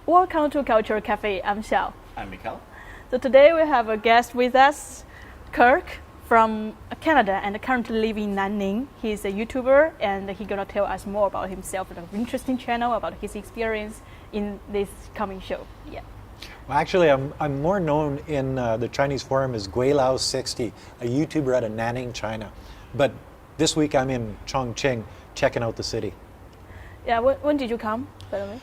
Welcome to Culture Cafe. I'm Xiao. I'm Mikhail. So today we have a guest with us, Kirk from Canada and currently living in Nanning. He's a YouTuber and he's gonna tell us more about himself and an interesting channel about his experience in this coming show. Yeah. Well, actually, I'm more known in the Chinese forum as Gweilo60, a YouTuber out of Nanning, China. But this week I'm in Chongqing, checking out the city. Yeah. When did you come, by the way?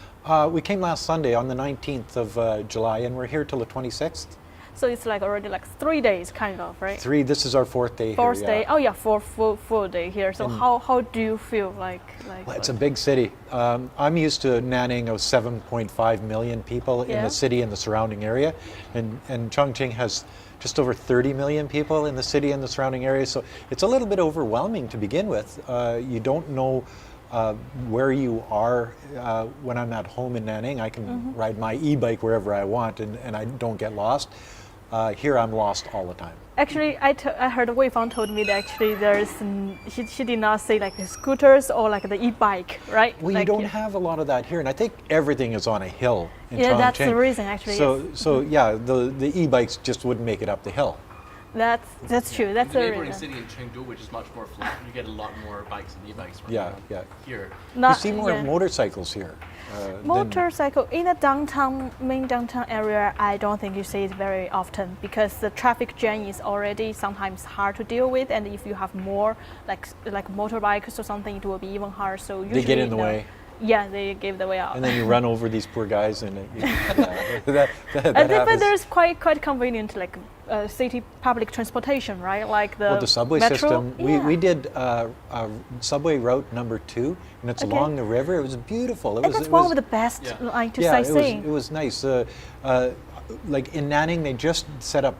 We came last Sunday on the 19th of July, and we're here till the 26th. So it's like already like 3 days, kind of, right? This is our fourth day Fourth here. day. Oh yeah, full day here. So how do you feel like? Well, it's a big city. I'm used to Nanning of 7.5 million people in the city and the surrounding area, and Chongqing has just over 30 million people in the city and the surrounding area. So it's a little bit overwhelming to begin with. You don't know where you are. When I'm at home in Nanning, I can ride my e-bike wherever I want, and I don't get lost. Here I'm lost all the time. Actually, I heard Wei Fang told me that actually there's she did not say like the scooters or like the e-bike, right? Well, like, you don't have a lot of that here, and I think everything is on a hill in Chongqing. Yeah, that's the reason actually. So yeah, the e-bikes just wouldn't make it up the hill. That's true. That's the the neighboring reason. city in Chengdu, which is much more flat, you get a lot more bikes and e-bikes. Yeah. Here. You see more motorcycles here. Motorcycle in the main downtown area, I don't think you see it very often because the traffic jam is already sometimes hard to deal with, and if you have more like motorbikes or something, it will be even harder. So usually they get in the way. Yeah, they give the way out. And then you run over these poor guys, and that but there's quite convenient like city public transportation, right? Like the subway metro. system. Yeah. We did subway route number 2, and it's along the river. It was beautiful. That's one of the best line to sightseeing. It was nice. Like in Nanning, they just set up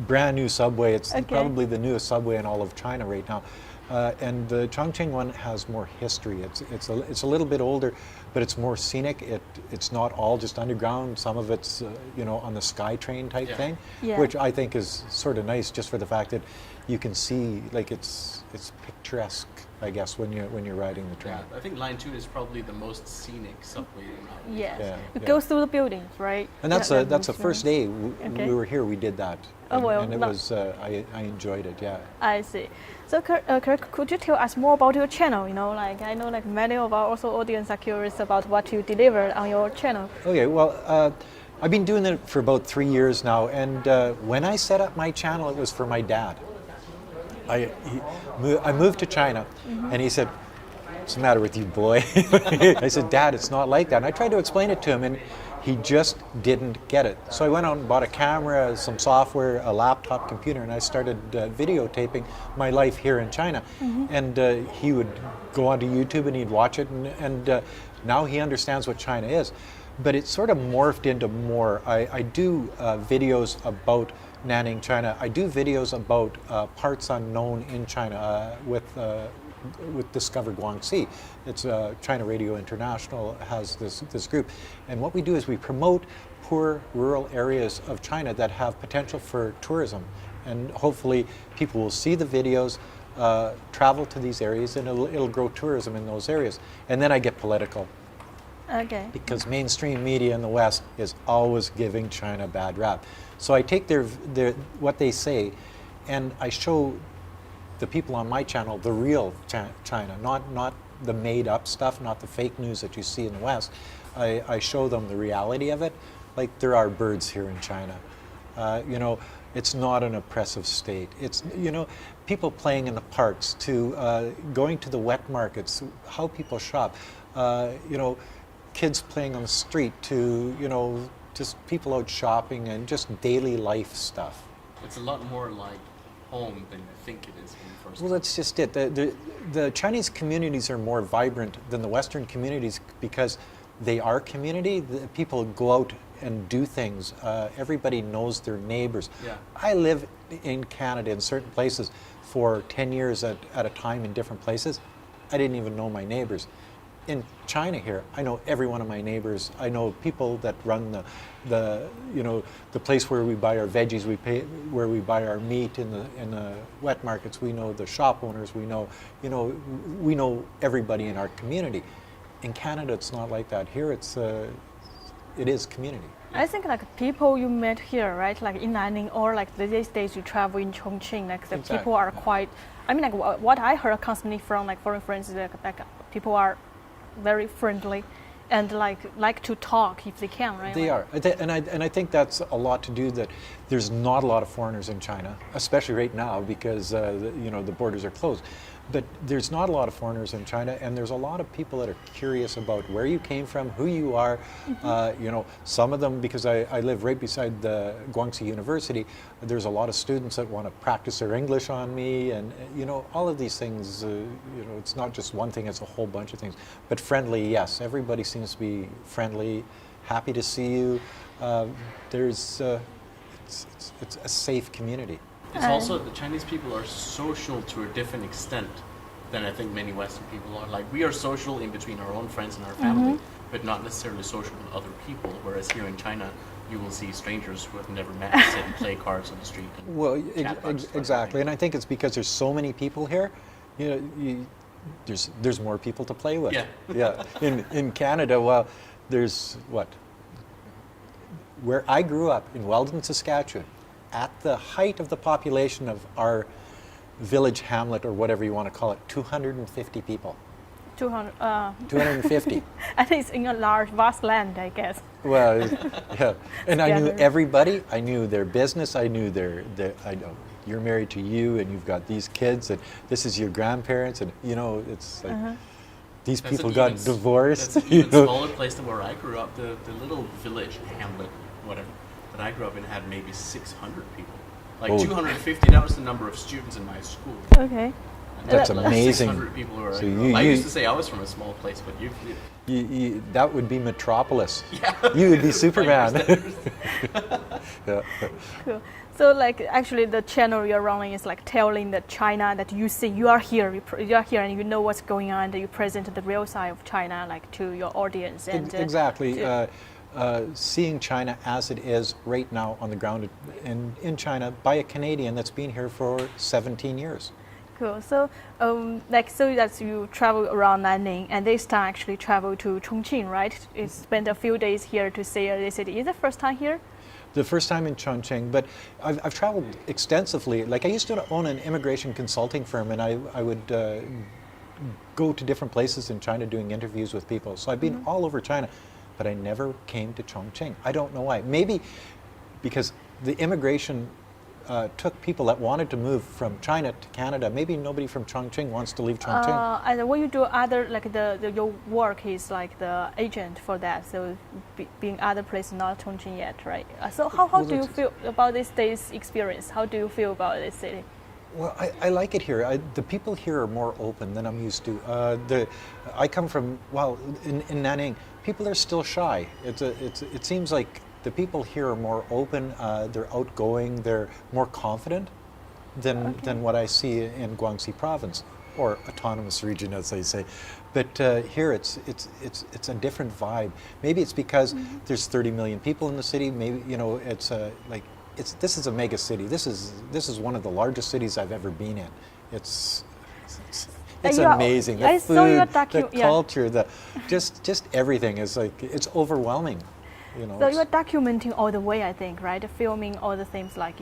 brand new subway. It's probably the newest subway in all of China right now. And the Chongqing one has more history. It's a little bit older, but it's more scenic. It's not all just underground. Some of it's on the SkyTrain type thing, which I think is sort of nice, just for the fact that you can see like it's picturesque, I guess, when you're riding the train. Yeah, I think Line 2 is probably the most scenic subway around. Yes, it goes through the buildings, right? And that's the first day we were here. We did that. And it was I enjoyed it. Yeah. I see. So Kirk, could you tell us more about your channel? Like I know like many of our also audience are curious about what you deliver on your channel. Okay, well, I've been doing it for about 3 years now, and when I set up my channel, it was for my dad. I moved to China, and he said, "What's the matter with you, boy?" I said, "Dad, it's not like that." And I tried to explain it to him, and he just didn't get it. So I went out and bought a camera, some software, a laptop computer, and I started videotaping my life here in China. And he would go onto YouTube and he'd watch it, and now he understands what China is. But it sort of morphed into more. I do videos about Nanning, China. I do videos about parts unknown in China with Discover Guangxi. It's China Radio International has this group, and what we do is we promote poor rural areas of China that have potential for tourism, and hopefully people will see the videos, travel to these areas, and it'll grow tourism in those areas. And then I get political. Okay. Because mainstream media in the West is always giving China a bad rap. So I take their what they say, and I show the people on my channel the real China, not the made up stuff, not the fake news that you see in the West. I show them the reality of it. Like, there are birds here in China. It's not an oppressive state. It's, people playing in the parks, to going to the wet markets, how people shop, kids playing on the street, to, just people out shopping and just daily life stuff. It's a lot more like home than you think it is when you first. Well, that's just it. The Chinese communities are more vibrant than the Western communities because they are community. The people go out and do things. Everybody knows their neighbors. Yeah. I live in Canada in certain places for 10 years at a time in different places. I didn't even know my neighbors. in China here, I know every one of my neighbors. I know people that run the place where we buy our veggies. Where we buy our meat in the wet markets. We know the shop owners. We know everybody in our community. In Canada, it's not like that. Here, it is community. I think like people you met here, right? Like in Nanning or like these days you travel in Chongqing, like the Exactly. people are quite. I mean, like what I heard constantly from like foreign friends is like people are very friendly and like to talk if they can, right? They are, and I think that's a lot to do that. There's not a lot of foreigners in China, especially right now because the borders are closed. But there's not a lot of foreigners in China, and there's a lot of people that are curious about where you came from, who you are. Some of them, because I live right beside the Guangxi University, there's a lot of students that want to practice their English on me, and all of these things. It's not just one thing; it's a whole bunch of things. But friendly, yes, everybody seems to be friendly, happy to see you. It's a safe community. It's also the Chinese people are social to a different extent than I think many Western people are. Like we are social in between our own friends and our family, but not necessarily social with other people. Whereas here in China, you will see strangers who have never met sit and play cards on the street. And Well, chat about just exactly, and everything. I think it's because there's so many people here. There's more people to play with. Yeah. Yeah. In Canada, well, there's what? Where I grew up in Weldon, Saskatchewan, at the height of the population of our village hamlet or whatever you want to call it, 250 people. 200. 250. I think it's in a large, vast land, I guess. Well, yeah, and I knew Together. everybody. I knew their business. I knew I know you're married to you, and you've got these kids, and this is your grandparents, and it's like these That's people an got even divorced. That's an even smaller place than where I grew up. The little village, hamlet, whatever, that I grew up in had maybe 600 people. Like Oh. 250, that was the number of students in my school. Okay. That's Like amazing. 600 people where So I grew up. I used to say I was from a small place, but That would be Metropolis. yeah. You would be Superman. Yeah. Cool. So like actually the channel you're running is like telling the China that you see you are here, you are here and you know what's going on, and you present the real side of China like to your audience. And Exactly. to- Seeing China as it is right now on the ground in China by a Canadian that's been here for 17 years. Cool. So so that you travel around Nanning, and this time actually travel to Chongqing, right? You spent a few days here to see the city. Is it the first time here? The first time in Chongqing, but I've traveled extensively. Like I used to own an immigration consulting firm, and I would go to different places in China doing interviews with people. So I've been all over China, but I never came to Chongqing. I don't know why. Maybe because the immigration took people that wanted to move from China to Canada. Maybe nobody from Chongqing wants to leave Chongqing. And when you do other like your work is like the agent for that. So being other place not Chongqing yet, right? So how Well, do you that's- feel about this day's experience? How do you feel about this city? Well, I like it here. The people here are more open than I'm used to. I come from, in Nanning, people are still shy. It seems like the people here are more open, they're outgoing, they're more confident than what I see in Guangxi province, or autonomous region as they say. But here it's a different vibe. Maybe it's because there's 30 million people in the city. Maybe this is a mega city. This is one of the largest cities I've ever been in. It's amazing. The I saw your food, the culture, just everything is like it's overwhelming. So you're documenting all the way, I think, right? Filming all the things like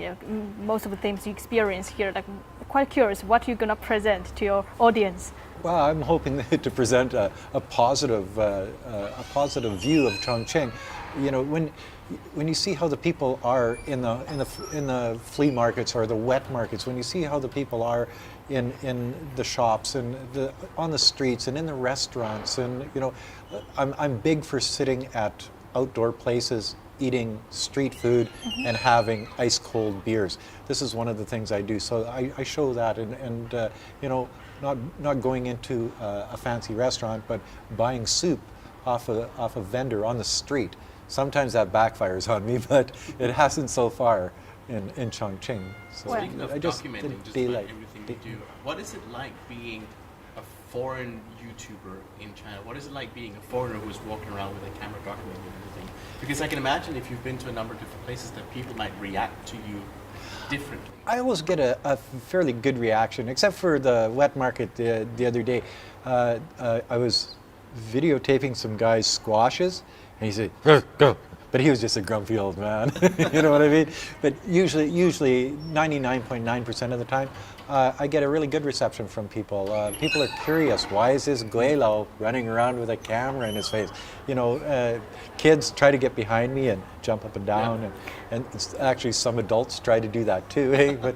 most of the things you experience here. Like, quite curious, what you're gonna present to your audience? Well, I'm hoping to present a positive view of Chongqing. When you see how the people are in the flea markets or the wet markets, when you see how the people are in the shops and on the streets and in the restaurants, and I'm big for sitting at outdoor places, eating street food and having ice cold beers. This is one of the things I do. So I show that, and not going into a fancy restaurant, but buying soup off a vendor on the street. Sometimes that backfires on me, but it hasn't so far in Chongqing. So Speaking of I documenting just daylight. about everything you do, what is it like being a foreign YouTuber in China? What is it like being a foreigner who's walking around with a camera documenting everything? Because I can imagine if you've been to a number of different places that people might react to you differently. I always get a fairly good reaction, except for the wet market the other day. I was videotaping some guy's squashes, and he said, "Go." But he was just a grumpy old man, you know what I mean? But usually 99.9% of the time, I get a really good reception from people. People are curious, why is this Gweilo running around with a camera in his face? You know, kids try to get behind me and jump up and down, and it's actually some adults try to do that too, eh? But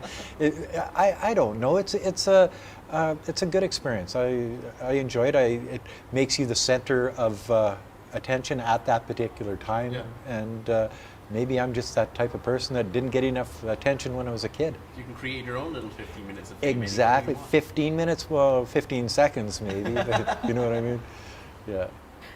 I don't know, it's a good experience. I enjoy it. It makes you the center of attention at that particular time, and maybe I'm just that type of person that didn't get enough attention when I was a kid. You can create your own little 15 minutes of fame. Exactly, 15 minutes, well, 15 seconds maybe, but you know what I mean? Yeah.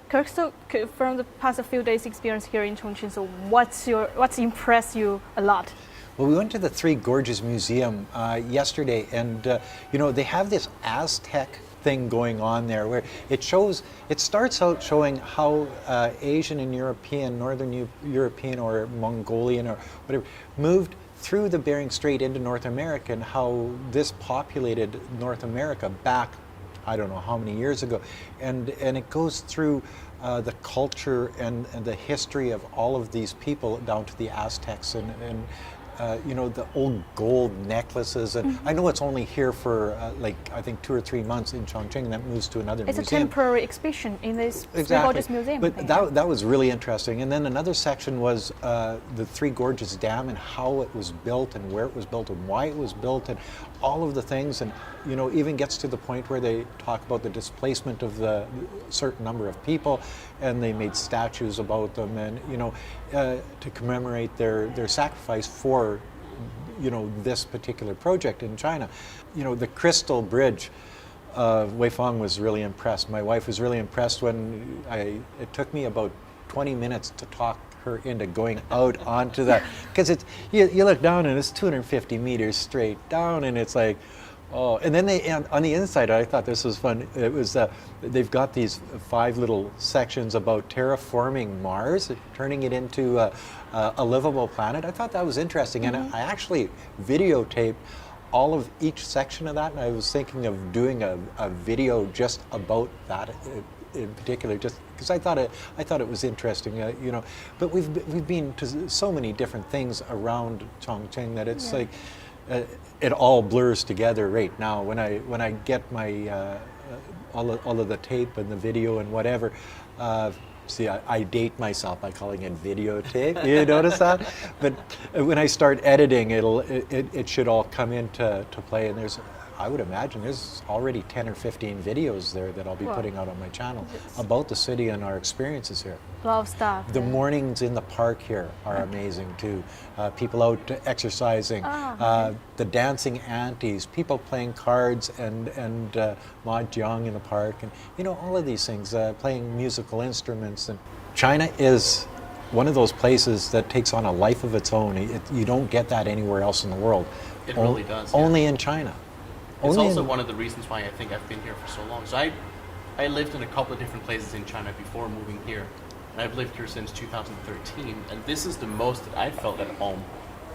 Kirk, so from the past few days experience here in Chongqing, so what's impressed you a lot? Well, we went to the Three Gorges Museum yesterday, and you know, they have this Aztec thing going on there where it starts out showing how Asian and European, Northern European or Mongolian or whatever, moved through the Bering Strait into North America, and how this populated North America back, I don't know how many years ago, and it goes through the culture and the history of all of these people down to the Aztecs and you know, the old gold necklaces, and I know it's only here for like I think 2 or 3 months in Chongqing, and that moves to another museum. It's a temporary exhibition in this Three Gorges Museum. But that was really interesting. And then another section was the Three Gorges Dam and how it was built and where it was built and why it was built and all of the things, and you know, even gets to the point where they talk about the displacement of the certain number of people, and they made statues about them, and you know, to commemorate their sacrifice for, you know, this particular project in China. You know, the Crystal Bridge, Wei Fang was really impressed. My wife was really impressed when it took me about 20 minutes to talk her into going out onto that, because it's you look down and it's 250 meters straight down, and it's like, oh. And then they, on the inside, I thought this was fun. It was they've got these 5 little sections about terraforming Mars, turning it into a livable planet. I thought that was interesting, and I actually videotaped all of each section of that, and I was thinking of doing a video just about that in particular, just because I thought it was interesting, you know. But we've been to so many different things around Chongqing that it's like it all blurs together right now. When I get my all of the tape and the video and whatever. See, I date myself by calling it videotape. You notice that? But when I start editing, it should all come into play. And I would imagine there's already 10 or 15 videos there that I'll be putting out on my channel about the city and our experiences here. A lot of stuff. The mornings in the park here are amazing too. People out exercising, the dancing aunties, people playing cards and mahjong in the park, and you know, all of these things, playing musical instruments. And China is one of those places that takes on a life of its own. You don't get that anywhere else in the world. It really does. Only in China. It's also one of the reasons why I think I've been here for so long. So I lived in a couple of different places in China before moving here. And I've lived here since 2013. And this is the most that I've felt at home,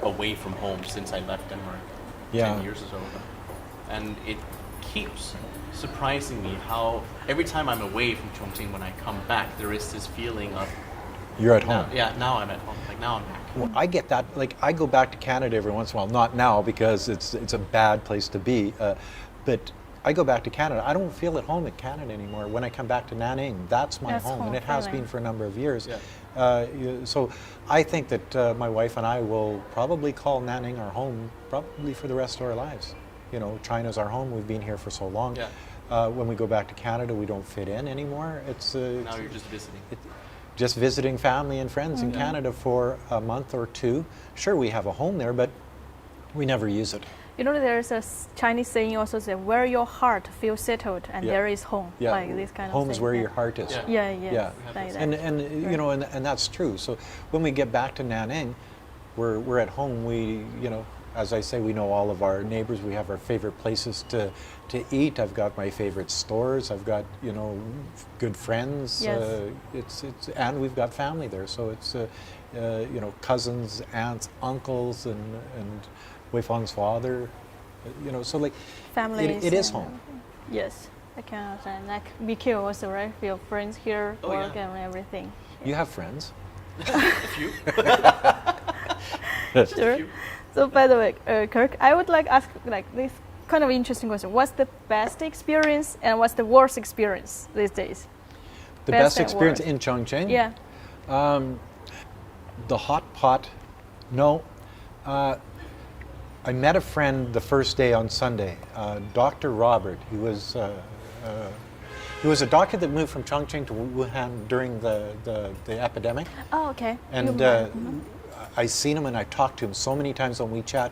away from home, since I left Denmark 10 years ago. And it keeps surprising me how every time I'm away from Chongqing, when I come back, there is this feeling of, you're at home. Now I'm at home. Like, now I'm back. Well, I get that. Like, I go back to Canada every once in a while. Not now, because it's a bad place to be. But I go back to Canada. I don't feel at home in Canada anymore. When I come back to Nanning, that's my home, and it has been for a number of years. Yeah. So I think that my wife and I will probably call Nanning our home probably for the rest of our lives. You know, China's our home. We've been here for so long. Yeah. When we go back to Canada, we don't fit in anymore. Now you're just visiting. Just visiting family and friends in Canada for a month or 2. Sure, we have a home there, but we never use it. You know, there's a Chinese saying also that where your heart feels settled, and there is home. Yeah. Like this kind of home is thing. where your heart is. Yeah. Like and you know, and that's true. So when we get back to Nanning, we're at home. We, you know, as I say, we know all of our neighbors. We have our favorite places to eat. I've got my favorite stores. I've got, you know, good friends. Yes. And we've got family there. So it's you know, cousins, aunts, uncles, and Weifang's father. You know, so like Families. it is and home. everything. Yes, I can understand. Like BQ also, right? We have friends here, Oh, work yeah. and everything. You have friends. A few. Just a Sure. few. So by the way, Kirk, I would like ask like this kind of interesting question. What's the best experience and what's the worst experience these days? The Best best and experience worst. in Chongqing? Yeah. The hot pot, no. I met a friend the first day on Sunday, Dr. Robert. He was a doctor that moved from Chongqing to Wuhan during the epidemic. Oh, okay. And I seen him and I talked to him so many times on WeChat.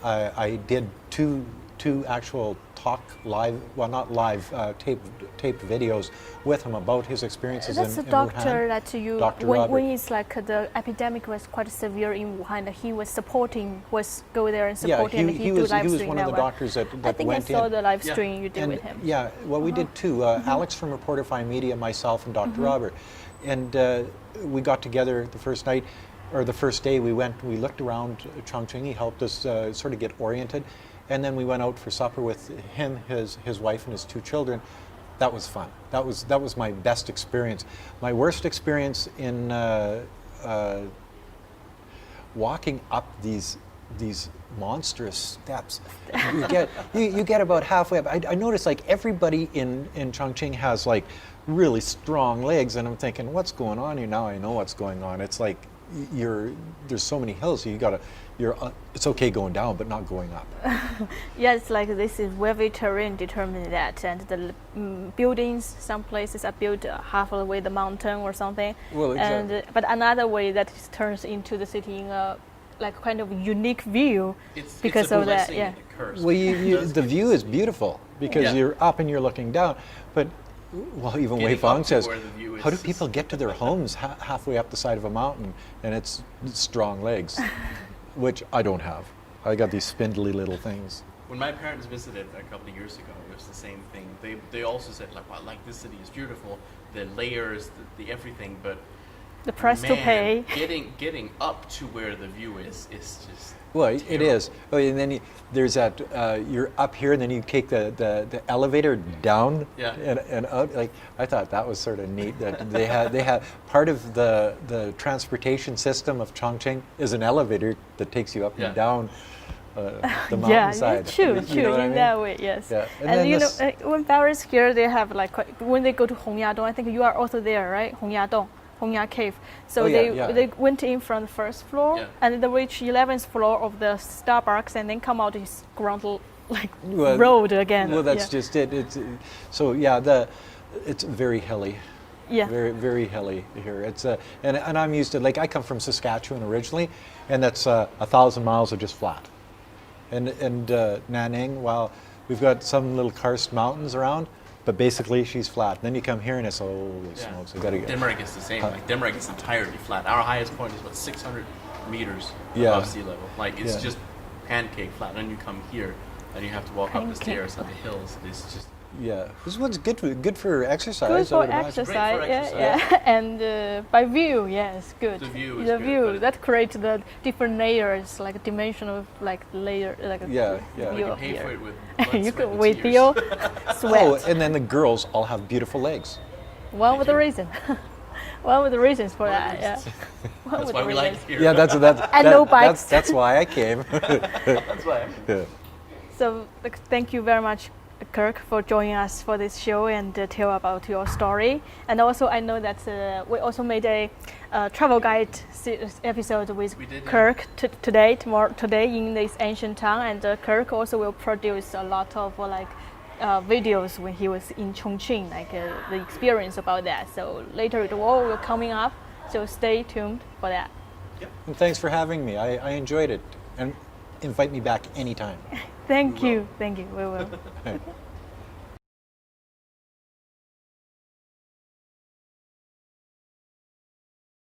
I did two actual talk live, well not live, taped videos with him about his experiences That's in the doctor Wuhan. that you Dr. when Robert. it's like the epidemic was quite severe in Wuhan. That he was supporting, was go there and Yeah, supporting. and he do was live one stream of that the one. doctors that I think went I saw in. the live Yeah. stream you did And with him. yeah, well, we did too. Alex from Reportify Media, myself, and Dr. Robert, and we got together the first night, or the first day. We looked around Chongqing. He helped us sort of get oriented, and then we went out for supper with him, his wife, and his two children. That was fun. That was my best experience. My worst experience in walking up these monstrous steps. You get about halfway up. I noticed like everybody in Chongqing has like really strong legs, and I'm thinking, what's going on here? Now I know what's going on. It's like there's so many hills, so it's okay going down, but not going up. Yeah, it's like this is wavy terrain determine that, and the buildings, some places are built halfway the mountain or something. Well, exactly. And but another way that it turns into the city in a like kind of unique view because it's a of that. blessing Yeah. and a curse. Well, the view is beautiful because Yeah. you're up and you're looking down, but well, even Getting Weifang up to says, where the view is how do is- people get to their homes halfway up the side of a mountain? And it's strong legs, which I don't have. I got these spindly little things. When my parents visited a couple of years ago, it was the same thing. They also said like, wow, like this city is beautiful, the layers, the everything, but The price to man, pay. getting up to where the view is just Well, it is. Oh, and then there's that, you're up here and then you take the elevator down Yeah. and out. Like, I thought that was sort of neat that they had part of the transportation system of Chongqing is an elevator that takes you up Yeah. and down the Yeah, mountainside. true, You true. know what I In mean? that way, yes. Yeah. And And then you this- know, when Paris here, they have like when they go to Hongyadong. I think you are also there, right? Hongya Cave. So Oh, yeah, they went in from the first floor Yeah. and they reach 11th floor of the Starbucks and then come out this ground like Well, road again. Well, that's yeah. just it. So yeah, it's very hilly. Yeah. Very, very hilly here. It's and I'm used to, like, I come from Saskatchewan originally, and that's 1,000 miles of just flat. And Nanning, well, we've got some little karst mountains around, but basically she's flat. And then you come here and it's holy smokes, I gotta get. Denmark is the same. Like Denmark is entirely flat. Our highest point is about 600 meters Yeah. above sea level. Like it's Yeah. just pancake flat. And you come here and you have to walk up the Pancake stairs up the hills. It's just Yeah, this one's good for exercise. Good I for would imagine. exercise, Great for yeah, exercise. yeah. And by view, yes, good. The view is the good, view but- that creates the different layers, like a dimension of like layer, like a Yeah, yeah. view you can of pay here. for it with blood, You sweat, can and with tears. your sweat. Oh, and then the girls all have beautiful legs. One of the you. reasons. One of the reasons for One of that, the yeah. reasons. One That's of why the we like reasons. it here. Yeah, that's And no bikes. That's why I came. That's why. Yeah. So thank you very much, Kirk, for joining us for this show and tell about your story. And also, I know that we also made a travel guide episode with We did, yeah. Kirk today in this ancient town. And Kirk also will produce a lot of videos when he was in Chongqing, the experience about that. So later it all will coming up. So stay tuned for that. And thanks for having me. I enjoyed it. And invite me back anytime. Thank you. We will.